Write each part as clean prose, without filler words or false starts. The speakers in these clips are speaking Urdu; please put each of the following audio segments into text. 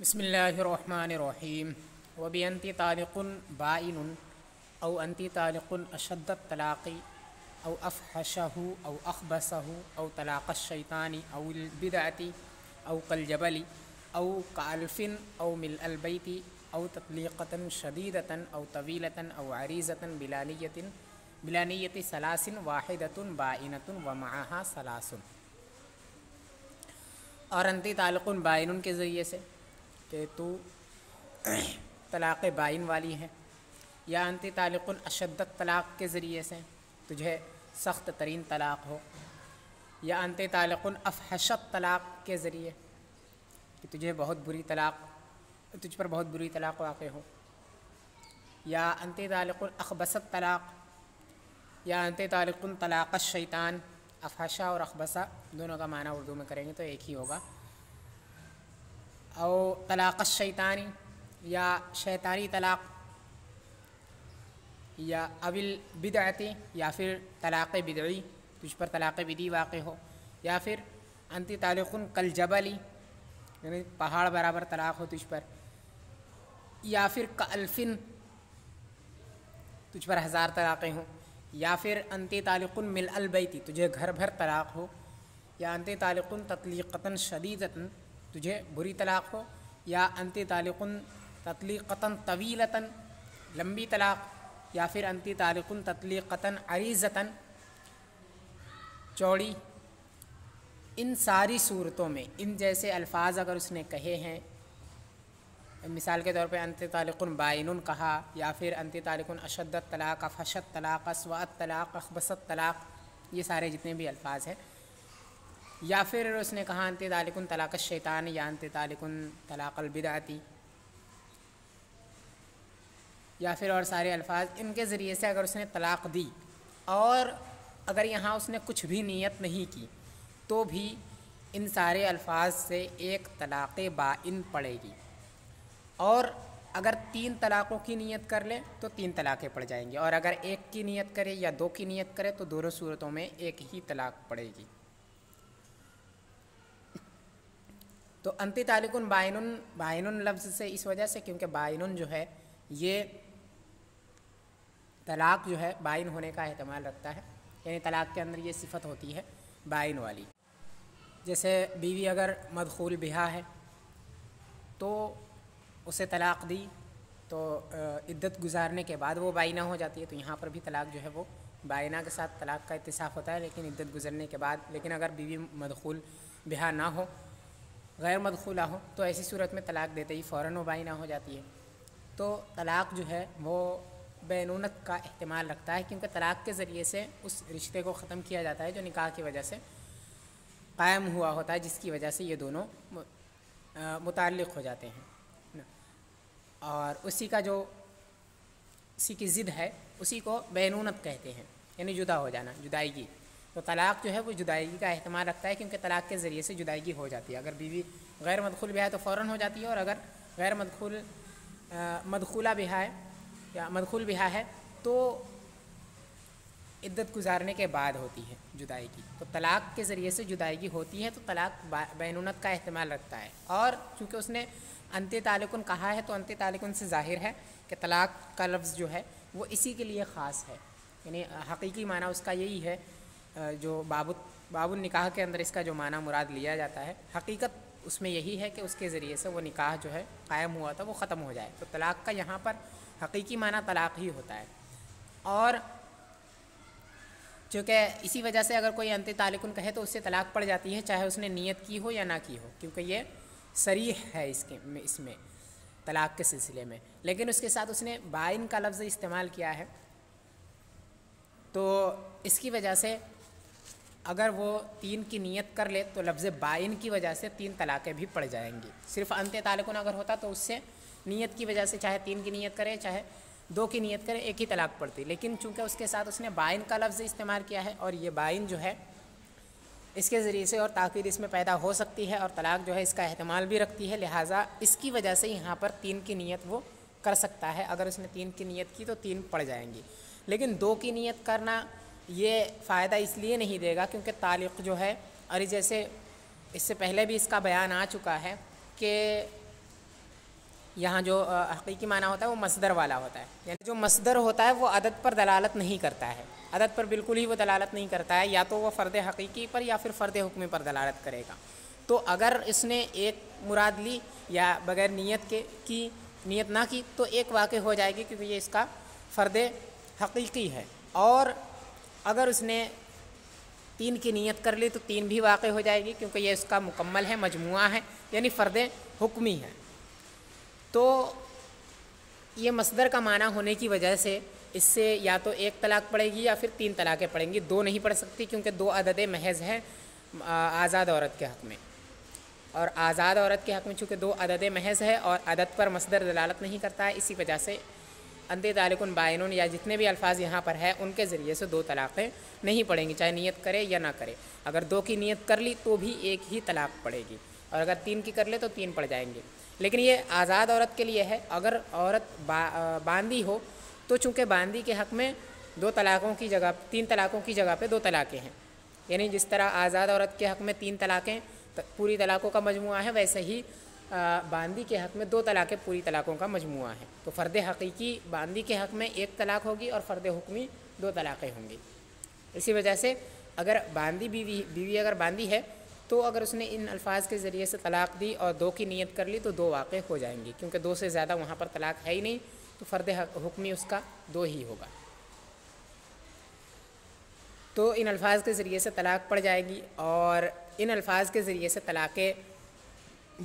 بسم الله الرحمن الرحيم وبأنت طالق بائن أو أنت طالق أشد الطلاق أو أفحشه أو أخبثه أو طلاق الشيطان أو البدعة أو كالجبل أو كألف أو ملء البيت أو تطليقة شديدة أو طويلة أو عريضة بلا نية ثلاث واحدة بائنة ومعها ثلاث. اور انتی تعلق بائن کے ذریعے سے کہ تو طلاق بائن والی ہے، یا انتی تعلق اشدت طلاق کے ذریعے سے تجھے سخت ترین طلاق ہو، یا انتی تعلق افحشت طلاق کے ذریعے کہ تجھے تجھ پر بہت بری طلاق واقع ہو، یا انتی تعلق اخبثت طلاق، یا انتی تعلق طلاق الشیطان. افحشا اور اخبثا دونوں کا معنی اردو میں کریں گے تو ایک ہی ہوگا. او طلاق الشیطانی، یا شیطانی طلاق، یا اول بدعتی، یا پھر طلاق بدعی، تجھ پر طلاق بدعی واقع ہو، یا پھر انتی تعلق کالجبلی، یعنی پہاڑ برابر طلاق ہو تجھ پر، یا پھر کالفن، تجھ پر 1000 طلاقیں ہوں، یا پھر انتی تعلق ملء البیت، تجھے گھر بھر طلاق ہو، یا انتی تعلق تطلیقۃ شدیدۃ، تجھے بری طلاق ہو، یا انتی تعلق تطلیقۃ طویلۃ، لمبی طلاق، یا پھر انتی تعلق تطلیقۃ عریضۃ، چوڑی. ان ساری صورتوں میں ان جیسے الفاظ اگر اس نے کہے ہیں، مثال کے طور پہ انتی تعلق بائن کہا، یا پھر انتی تعلق اشدت طلاق، افحشت طلاق، اسوأت طلاق، اخبثت طلاق، یہ سارے جتنے بھی الفاظ ہیں، یا پھر اس نے کہا انتی تعلق طلاق الشیطان، یا انتی تعلق طلاق البدعتی، یا پھر اور سارے الفاظ، ان کے ذریعے سے اگر اس نے طلاق دی، اور اگر یہاں اس نے کچھ بھی نیت نہیں کی تو بھی ان سارے الفاظ سے ایک طلاق بائن پڑے گی. اور اگر 3 طلاقوں کی نیت کر لے تو 3 طلاقیں پڑ جائیں گی، اور اگر 1 کی نیت کرے یا 2 کی نیت کرے تو دونوں صورتوں میں ایک ہی طلاق پڑے گی. تو انتی تعلق بائن لفظ سے اس وجہ سے کیونکہ بائن جو ہے یہ طلاق جو ہے بائن ہونے کا احتمال رکھتا ہے، یعنی طلاق کے اندر یہ صفت ہوتی ہے بائن والی. جیسے بیوی اگر مدخول بہا ہے تو اسے طلاق دی تو عدت گزارنے کے بعد وہ بائنہ ہو جاتی ہے، تو یہاں پر بھی طلاق جو ہے وہ بائنہ کے ساتھ طلاق کا اتصاف ہوتا ہے، لیکن عدت گزرنے کے بعد. لیکن اگر بیوی مدخول بہا نہ ہو، غیر مدخولہ ہو، تو ایسی صورت میں طلاق دیتے ہی فوراً وہ بائنہ ہو جاتی ہے. تو طلاق جو ہے وہ بینونت کا احتمال رکھتا ہے، کیونکہ طلاق کے ذریعے سے اس رشتے کو ختم کیا جاتا ہے جو نکاح کی وجہ سے قائم ہوا ہوتا ہے، جس کی وجہ سے یہ دونوں متعلق ہو جاتے ہیں. اور اسی کی ضد ہے، اسی کو بینونت کہتے ہیں، یعنی جدا ہو جانا، جدائیگی. تو طلاق جو ہے وہ جدائیگی کا احتمال رکھتا ہے، کیونکہ طلاق کے ذریعے سے جدائیگی ہو جاتی ہے. اگر بیوی غیر مدخول بہا ہے تو فوراً ہو جاتی ہے، اور اگر غیر مدخولہ بہا ہے یا مدخول بہا ہے تو عدت گزارنے کے بعد ہوتی ہے جدائیگی. تو طلاق کے ذریعے سے جدائیگی ہوتی ہے تو طلاق بینونت کا احتمال رکھتا ہے. اور چونکہ اس نے انتی تعلق کہا ہے تو انتی تعلق سے ظاہر ہے کہ طلاق کا لفظ جو ہے وہ اسی کے لیے خاص ہے، یعنی حقیقی معنی اس کا یہی ہے. جو باب النکاح کے اندر اس کا جو معنی مراد لیا جاتا ہے، حقیقت اس میں یہی ہے کہ اس کے ذریعے سے وہ نکاح جو ہے قائم ہوا تھا وہ ختم ہو جائے. تو طلاق کا یہاں پر حقیقی معنی طلاق ہی ہوتا ہے. اور چونکہ اسی وجہ سے اگر کوئی انتی تعلق کہے تو اس سے طلاق پڑ جاتی ہے، چاہے اس نے نیت کی ہو یا نہ کی ہو، کیونکہ یہ صریح ہے اس میں طلاق کے سلسلے میں. لیکن اس کے ساتھ اس نے بائن کا لفظ استعمال کیا ہے، تو اس کی وجہ سے اگر وہ 3 کی نیت کر لے تو لفظ بائن کی وجہ سے 3 طلاقیں بھی پڑ جائیں گی. صرف انتی تعلق اگر ہوتا تو اس سے نیت کی وجہ سے چاہے 3 کی نیت کرے چاہے 2 کی نیت کرے ایک ہی طلاق پڑتی. لیکن چونکہ اس کے ساتھ اس نے بائن کا لفظ استعمال کیا ہے، اور یہ بائن جو ہے اس کے ذریعے سے اور تاکید اس میں پیدا ہو سکتی ہے، اور طلاق جو ہے اس کا احتمال بھی رکھتی ہے، لہٰذا اس کی وجہ سے یہاں پر 3 کی نیت وہ کر سکتا ہے. اگر اس نے 3 کی نیت کی تو 3 پڑ جائیں گی. لیکن 2 کی نیت کرنا یہ فائدہ اس لیے نہیں دے گا کیونکہ طالق جو ہے، اور جیسے اس سے پہلے بھی اس کا بیان آ چکا ہے کہ یہاں جو حقیقی معنی ہوتا ہے وہ مصدر والا ہوتا ہے، یعنی جو مصدر ہوتا ہے وہ عدد پر دلالت نہیں کرتا ہے، عدد پر بالکل ہی وہ دلالت نہیں کرتا ہے، یا تو وہ فرد حقیقی پر یا پھر فرد حکمی پر دلالت کرے گا۔ تو اگر اس نے ایک مراد لی یا بغیر نیت کے کی نیت نہ کی تو ایک واقع ہو جائے گی کیونکہ یہ اس کا فرد حقیقی ہے، اور اگر اس نے 3 کی نیت کر لی تو 3 بھی واقع ہو جائے گی کیونکہ یہ اس کا مکمل ہے، مجموعہ ہے، یعنی فرد حکمی ہے۔ تو یہ مصدر کا معنی ہونے کی وجہ سے اس سے یا تو 1 طلاق پڑے گی یا پھر 3 طلاقیں پڑیں گی، 2 نہیں پڑ سکتی کیونکہ 2 عدد محض ہیں آزاد عورت کے حق میں، اور آزاد عورت کے حق میں چونکہ 2 عدد محض ہے اور عدد پر مصدر دلالت نہیں کرتا ہے، اسی وجہ سے انت طالق بائن یا جتنے بھی الفاظ یہاں پر ہے ان کے ذریعے سے 2 طلاقیں نہیں پڑیں گی، چاہے نیت کرے یا نہ کرے۔ اگر 2 کی نیت کر لی تو بھی 1 ہی طلاق پڑے گی، اور اگر 3 کی کر لے تو 3 پڑ جائیں گے۔ لیکن یہ آزاد عورت کے لیے ہے، اگر عورت باندی ہو تو چونکہ باندی کے حق میں 2 طلاقوں کی جگہ 3 طلاقوں کی جگہ پہ 2 طلاقیں ہیں، یعنی جس طرح آزاد عورت کے حق میں 3 طلاقیں پوری طلاقوں کا مجموعہ ہے، ویسے ہی باندی کے حق میں 2 طلاقیں پوری طلاقوں کا مجموعہ ہے۔ تو فرد حقیقی باندی کے حق میں 1 طلاق ہوگی اور فرد حکمی 2 طلاقیں ہوں گی۔ اسی وجہ سے اگر باندی بیوی اگر باندی ہے تو اگر اس نے ان الفاظ کے ذریعے سے طلاق دی اور 2 کی نیت کر لی تو 2 واقع ہو جائیں گی، کیونکہ 2 سے زیادہ وہاں پر طلاق ہے ہی نہیں، تو فرد حکمی اس کا 2 ہی ہوگا۔ تو ان الفاظ کے ذریعے سے طلاق پڑ جائے گی، اور ان الفاظ کے ذریعے سے طلاق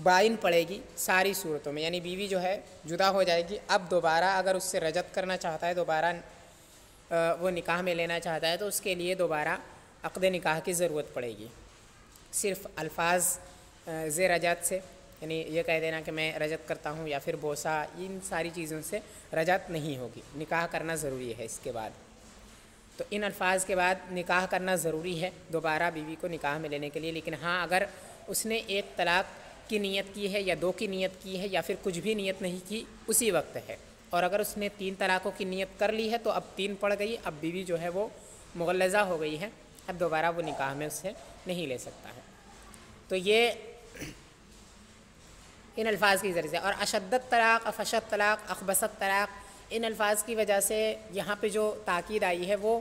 بائن پڑے گی ساری صورتوں میں، یعنی بیوی جو ہے جدا ہو جائے گی۔ اب دوبارہ اگر اس سے رجعت کرنا چاہتا ہے، دوبارہ وہ نکاح میں لینا چاہتا ہے تو اس کے لیے دوبارہ عقد نکاح کی ضرورت پڑے گی۔ صرف الفاظ زیر رجعت سے، یعنی یہ کہہ دینا کہ میں رجعت کرتا ہوں یا پھر بوسہ، ان ساری چیزوں سے رجعت نہیں ہوگی، نکاح کرنا ضروری ہے اس کے بعد۔ تو ان الفاظ کے بعد نکاح کرنا ضروری ہے دوبارہ بیوی کو نکاح میں لینے کے لیے۔ لیکن ہاں اگر اس نے 1 طلاق کی نیت کی ہے یا 2 کی نیت کی ہے یا پھر کچھ بھی نیت نہیں کی اسی وقت ہے، اور اگر اس نے 3 طلاقوں کی نیت کر لی ہے تو اب 3 پڑ گئی، اب بیوی جو ہے وہ مغلظہ ہو گئی ہے، اب دوبارہ وہ نکاح میں اس سے نہیں لے سکتا ہے۔ تو یہ ان الفاظ کی ذریعے سے، اور اشدت طلاق، افشت طلاق، اخبثت طلاق، ان الفاظ کی وجہ سے یہاں پہ جو تاکید آئی ہے وہ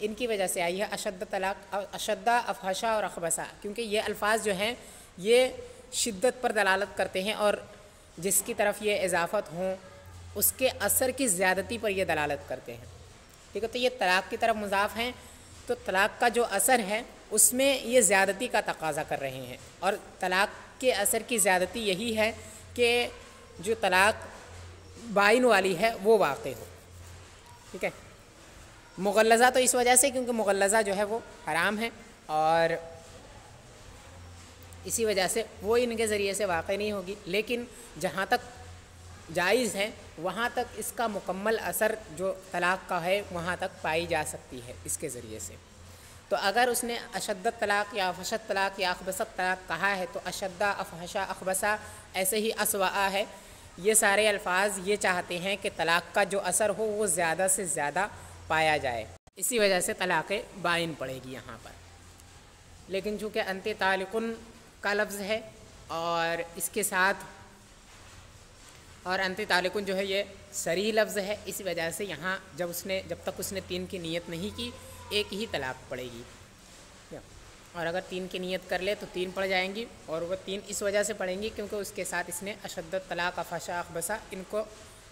ان کی وجہ سے آئی ہے، اشد طلاق، اشدہ، افحشہ اور اخبثہ، کیونکہ یہ الفاظ جو ہیں یہ شدت پر دلالت کرتے ہیں، اور جس کی طرف یہ اضافت ہوں اس کے اثر کی زیادتی پر یہ دلالت کرتے ہیں۔ ٹھیک ہے، تو یہ طلاق کی طرف مضاف ہیں، تو طلاق کا جو اثر ہے اس میں یہ زیادتی کا تقاضا کر رہے ہیں، اور طلاق کے اثر کی زیادتی یہی ہے کہ جو طلاق بائن والی ہے وہ واقع ہو۔ ٹھیک ہے، مغلظہ تو اس وجہ سے کیونکہ مغلظہ جو ہے وہ حرام ہے، اور اسی وجہ سے وہ ان کے ذریعے سے واقع نہیں ہوگی، لیکن جہاں تک جائز ہے وہاں تک اس کا مکمل اثر جو طلاق کا ہے وہاں تک پائی جا سکتی ہے اس کے ذریعے سے۔ تو اگر اس نے اشدت طلاق یا افحشت طلاق یا اخبثت طلاق کہا ہے تو اشدہ، افحشہ، اخبثہ، ایسے ہی اسوأ ہے، یہ سارے الفاظ یہ چاہتے ہیں کہ طلاق کا جو اثر ہو وہ زیادہ سے زیادہ پایا جائے، اسی وجہ سے طلاق بائن پڑے گی یہاں پر۔ لیکن چونکہ انت طالقن کا لفظ ہے اور اس کے ساتھ اور انت طالقن جو ہے یہ صریح لفظ ہے، اسی وجہ سے یہاں جب تک اس نے 3 کی نیت نہیں کی 1 ہی طلاق پڑے گی، اور اگر 3 کی نیت کر لے تو 3 پڑ جائیں گی، اور وہ 3 اس وجہ سے پڑیں گی کیونکہ اس کے ساتھ اس نے اشدت طلاق، افحشہ، اخبثہ ان کو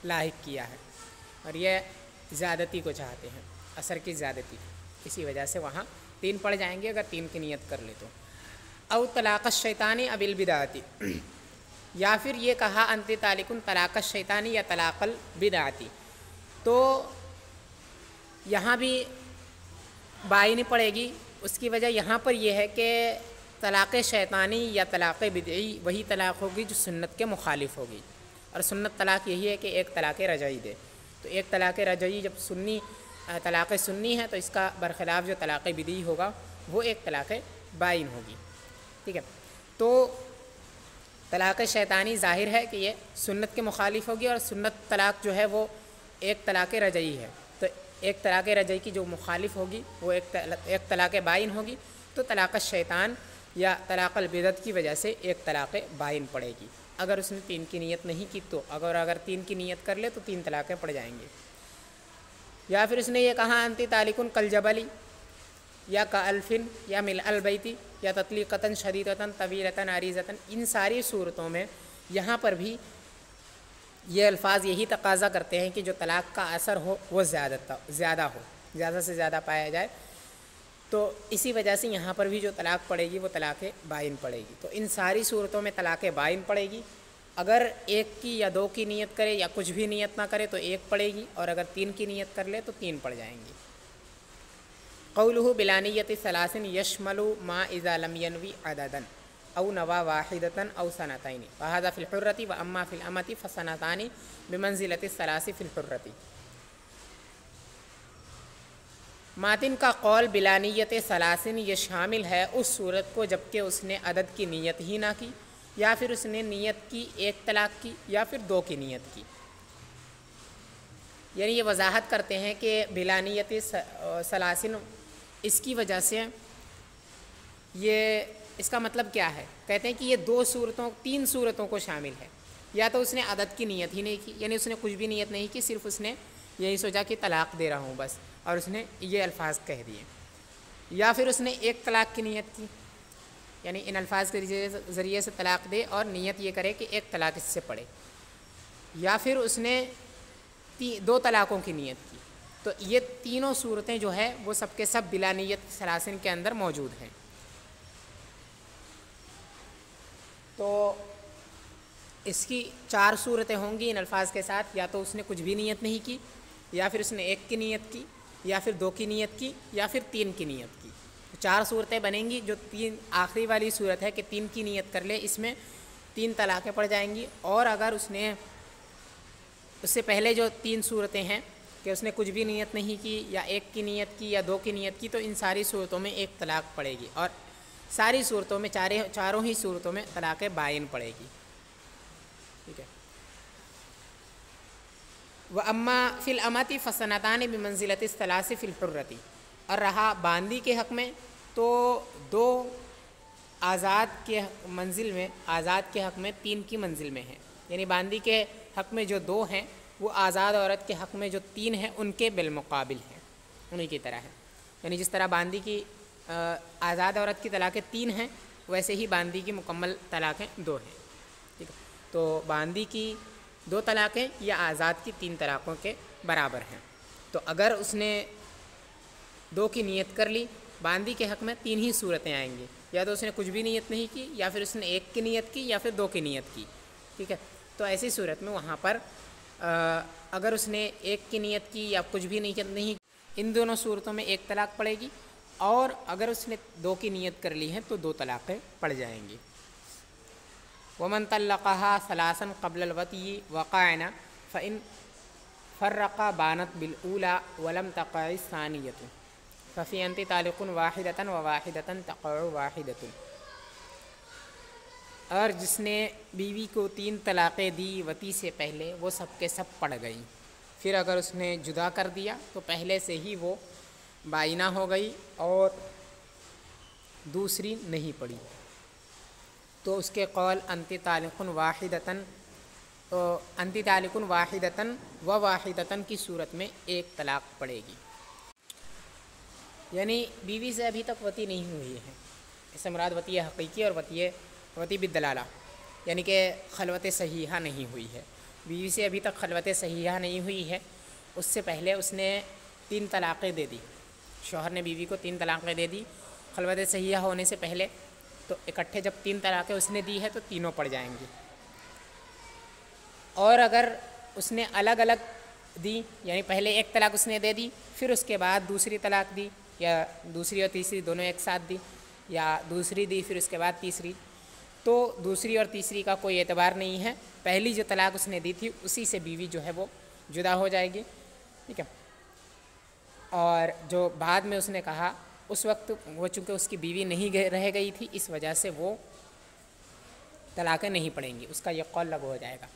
لاحق کیا ہے، اور یہ زیادتی کو چاہتے ہیں، اثر کی زیادتی، اسی وجہ سے وہاں 3 پڑ جائیں گے اگر 3 کی نیت کر لے تو۔ او طلاق الشیطان اب البدعتی، یا پھر یہ کہا انت طالقن طلاق الشیطانی یا طلاق البدعتی، تو یہاں بھی بائن پڑے گی۔ اس کی وجہ یہاں پر یہ ہے کہ طلاق شیطانی یا طلاق بدعی وہی طلاق ہوگی جو سنت کے مخالف ہوگی، اور سنت طلاق یہی ہے کہ 1 طلاق رجعی دے، تو 1 طلاق رجعی جب طلاق سنی ہے تو اس کا برخلاف جو طلاق بدعی ہوگا وہ 1 طلاق بائن ہوگی۔ ٹھیک ہے، تو طلاق شیطانی ظاہر ہے کہ یہ سنت کے مخالف ہوگی، اور سنت طلاق جو ہے وہ 1 طلاق رجعی ہے، تو 1 طلاق رجعی کی جو مخالف ہوگی وہ 1 طلاق بائن ہوگی، تو طلاق الشیطان یا طلاق البدعت کی وجہ سے 1 طلاق بائن پڑے گی۔ اگر اس نے 3 کی نیت نہیں کی تو اگر 3 کی نیت کر لے تو 3 طلاقیں پڑ جائیں گی۔ یا پھر اس نے یہ کہا انتی طالقن کل جبلی یا کالفن یا مل البیتی یا تطلیقتاً شدیدتاً طویلتاً عریضتاً، ان ساری صورتوں میں یہاں پر بھی یہ الفاظ یہی تقاضا کرتے ہیں کہ جو طلاق کا اثر ہو وہ زیادہ ہو، زیادہ سے زیادہ پایا جائے، تو اسی وجہ سے یہاں پر بھی جو طلاق پڑے گی وہ طلاق بائن پڑے گی۔ تو ان ساری صورتوں میں طلاق بائن پڑے گی۔ اگر 1 کی یا 2 کی نیت کرے یا کچھ بھی نیت نہ کرے تو 1 پڑے گی، اور اگر 3 کی نیت کر لے تو 3 پڑ جائیں گی۔ قولہ بلانیت ثلاث یشمل ما اذا لم ینوی عددا او نوا واحدتا او سنتین وهذا فی الحرۃ واما فی الامۃ فسنتان بمنزلۃ الثلاث فی الحرۃ۔ ماتن کا قول بلانیت ثلاثن یہ شامل ہے اس صورت کو جبکہ اس نے عدد کی نیت ہی نہ کی، یا پھر اس نے نیت کی 1 طلاق کی یا پھر 2 کی نیت کی۔ یعنی یہ وضاحت کرتے ہیں کہ بلانیت ثلاثن اس کی وجہ سے یہ اس کا مطلب کیا ہے، کہتے ہیں کہ یہ 3 صورتوں کو شامل ہے۔ یا تو اس نے عدد کی نیت ہی نہیں کی، یعنی اس نے کچھ بھی نیت نہیں کی، صرف اس نے یہی سوچا کہ طلاق دے رہا ہوں بس، اور اس نے یہ الفاظ کہہ دیے۔ یا پھر اس نے 1 طلاق کی نیت کی، یعنی ان الفاظ کے ذریعے سے طلاق دے اور نیت یہ کرے کہ 1 طلاق اس سے پڑے۔ یا پھر اس نے 2 طلاقوں کی نیت کی۔ تو یہ تینوں صورتیں جو ہے وہ سب کے سب بلا نیت ثلاثن کے اندر موجود ہیں۔ تو اس کی 4 صورتیں ہوں گی ان الفاظ کے ساتھ، یا تو اس نے کچھ بھی نیت نہیں کی، یا پھر اس نے 1 کی نیت کی، یا پھر 2 کی نیت کی، یا پھر 3 کی نیت کی۔ 4 صورتیں بنیں گی۔ جو آخری والی صورت ہے کہ 3 کی نیت کر لے، اس میں 3 طلاقیں پڑ جائیں گی۔ اور اگر اس نے اس سے پہلے جو 3 صورتیں ہیں کہ اس نے کچھ بھی نیت نہیں کی، یا 1 کی نیت کی، یا 2 کی نیت کی، تو ان ساری صورتوں میں 1 طلاق پڑے گی، اور ساری صورتوں میں چاروں ہی صورتوں میں طلاق بائن پڑے گی۔ ٹھیک ہے۔ وَأَمَّا فِي الْأَمَةِ فَسَنَتَانِ بِمَنزِلَةِ الثَّلَاثِ فِي الْحُرَّةِ، اور رہا باندی کے حق میں تو 2 آزاد کے منزل میں، آزاد کے حق میں 3 کی منزل میں ہیں۔ یعنی باندی کے حق میں جو 2 ہیں وہ آزاد عورت کے حق میں جو 3 ہیں ان کے بالمقابل ہیں، انہی کی طرح ہے۔ یعنی جس طرح باندی کی آزاد عورت کی طلاقیں 3 ہیں، ویسے ہی باندی کی مکمل طلاقیں 2 ہیں۔ ٹھیک ہے۔ تو باندی کی 2 طلاقیں یا آزاد کی 3 طلاقوں کے برابر ہیں۔ تو اگر اس نے 2 کی نیت کر لی، باندی کے حق میں 3 ہی صورتیں آئیں گی، یا تو اس نے کچھ بھی نیت نہیں کی، یا پھر اس نے 1 کی نیت کی، یا پھر 2 کی نیت کی۔ ٹھیک ہے۔ تو ایسی صورت میں وہاں پر اگر اس نے 1 کی نیت کی یا کچھ بھی نیت نہیں، ان دونوں صورتوں میں 1 طلاق پڑے گی، اور اگر اس نے 2 کی نیت کر لی ہے تو 2 طلاقیں پڑ جائیں گی۔ ومن طلقها ثلاثا قبل الوطی وقعنا فإن فرق بانت بالأولى ولم تقع الثانية ففي أنت طالق واحدة وواحدة تقع واحدة۔ اور جس نے بیوی کو 3 طلاقیں دی وطی سے پہلے، وہ سب کے سب پڑ گئیں، پھر اگر اس نے جدا کر دیا تو پہلے سے ہی وہ بائنہ ہو گئی اور دوسری نہیں پڑی۔ تو اس کے قول انتی طالق واحدتاً، انتی طالق واحدتاً و واحدتاً کی صورت میں 1 طلاق پڑے گی۔ یعنی بیوی سے ابھی تک وطی نہیں ہوئی ہے، اس سے مراد وطی حقیقی اور وطی بالدلالہ، یعنی کہ خلوت صحیحہ نہیں ہوئی ہے۔ بیوی سے ابھی تک خلوت صحیحہ نہیں ہوئی ہے، اس سے پہلے اس نے 3 طلاقیں دے دی، شوہر نے بیوی کو 3 طلاقیں دے دی خلوت صحیحہ ہونے سے پہلے، تو اکٹھے جب 3 طلاقیں اس نے دی ہے تو تینوں پڑ جائیں گی۔ اور اگر اس نے الگ الگ دی، یعنی پہلے 1 طلاق اس نے دے دی، پھر اس کے بعد دوسری طلاق دی، یا دوسری اور تیسری دونوں ایک ساتھ دی، یا دوسری دی پھر اس کے بعد تیسری، تو دوسری اور تیسری کا کوئی اعتبار نہیں ہے، پہلی جو طلاق اس نے دی تھی اسی سے بیوی جو ہے وہ جدا ہو جائے گی۔ ٹھیک ہے۔ اور جو بعد میں اس نے کہا، اس وقت وہ چونکہ اس کی بیوی نہیں رہ گئی تھی، اس وجہ سے وہ طلاقیں نہیں پڑیں گی، اس کا یہ قول لغو ہو جائے گا۔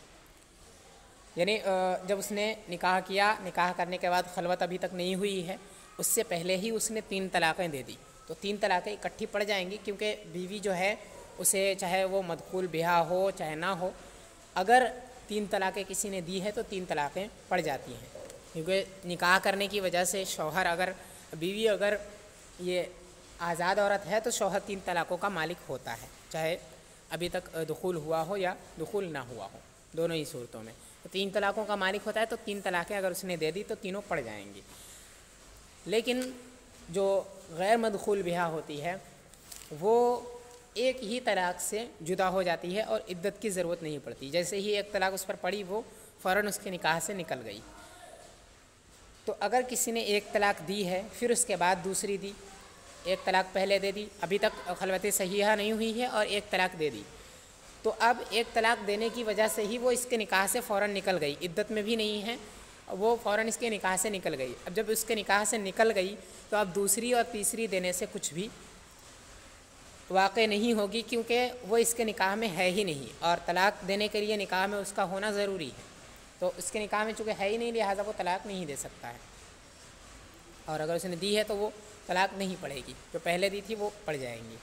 یعنی جب اس نے نکاح کیا، نکاح کرنے کے بعد خلوت ابھی تک نہیں ہوئی ہے، اس سے پہلے ہی اس نے 3 طلاقیں دے دی، تو 3 طلاقیں اکٹھی پڑ جائیں گی، کیونکہ بیوی جو ہے اسے چاہے وہ مدخول بہا ہو چاہے نہ ہو، اگر 3 طلاقیں کسی نے دی ہے تو 3 طلاقیں پڑ جاتی ہیں، کیونکہ نکاح کرنے کی وجہ سے شوہر اگر بیوی اگر یہ آزاد عورت ہے تو شوہر 3 طلاقوں کا مالک ہوتا ہے، چاہے ابھی تک دخول ہوا ہو یا دخول نہ ہوا ہو، دونوں ہی صورتوں میں 3 طلاقوں کا مالک ہوتا ہے، تو 3 طلاقیں اگر اس نے دے دی تو تینوں پڑ جائیں گی۔ لیکن جو غیر مدخول بہا ہوتی ہے وہ ایک ہی طلاق سے جدا ہو جاتی ہے اور عدت کی ضرورت نہیں پڑتی، جیسے ہی ایک طلاق اس پر پڑی وہ فوراً اس کے نکاح سے نکل گئی۔ تو اگر کسی نے ایک طلاق دی ہے پھر اس کے بعد دوسری دی، ایک طلاق پہلے دے دی، ابھی تک خلوت صحیحہ نہیں ہوئی ہے اور ایک طلاق دے دی، تو اب ایک طلاق دینے کی وجہ سے ہی وہ اس کے نکاح سے فوراً نکل گئی، عدت میں بھی نہیں ہے، وہ فوراً اس کے نکاح سے نکل گئی۔ اب جب اس کے نکاح سے نکل گئی تو اب دوسری اور تیسری دینے سے کچھ بھی واقع نہیں ہوگی، کیونکہ وہ اس کے نکاح میں ہے ہی نہیں، اور طلاق دینے کے لیے نکاح میں اس کا ہونا ضروری ہے، تو اس کے نکاح میں چونکہ ہے ہی نہیں لہٰذا وہ طلاق نہیں دے سکتا ہے، اور اگر اس نے دی ہے تو وہ طلاق نہیں پڑے گی، جو پہلے دی تھی وہ پڑ جائیں گی۔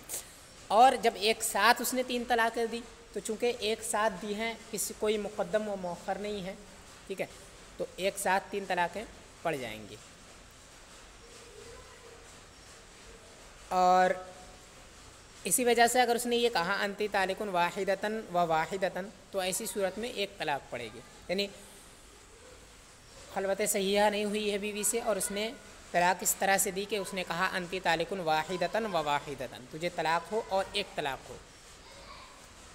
اور جب ایک ساتھ اس نے 3 طلاقیں دی تو چونکہ ایک ساتھ دی ہیں، کوئی مقدم و مؤخر نہیں ہے، ٹھیک ہے، تو ایک ساتھ 3 طلاقیں پڑ جائیں گی۔ اور اسی وجہ سے اگر اس نے یہ کہا انتی طالق واحدتاً و واحدتاً، تو ایسی صورت میں ایک طلاق پڑے گی، یعنی خلوت صحیحہ نہیں ہوئی ہے بیوی سے اور اس نے طلاق اس طرح سے دی کہ اس نے کہا انتی طالق واحدتاً و واحدتاً، تجھے طلاق ہو اور ایک طلاق ہو،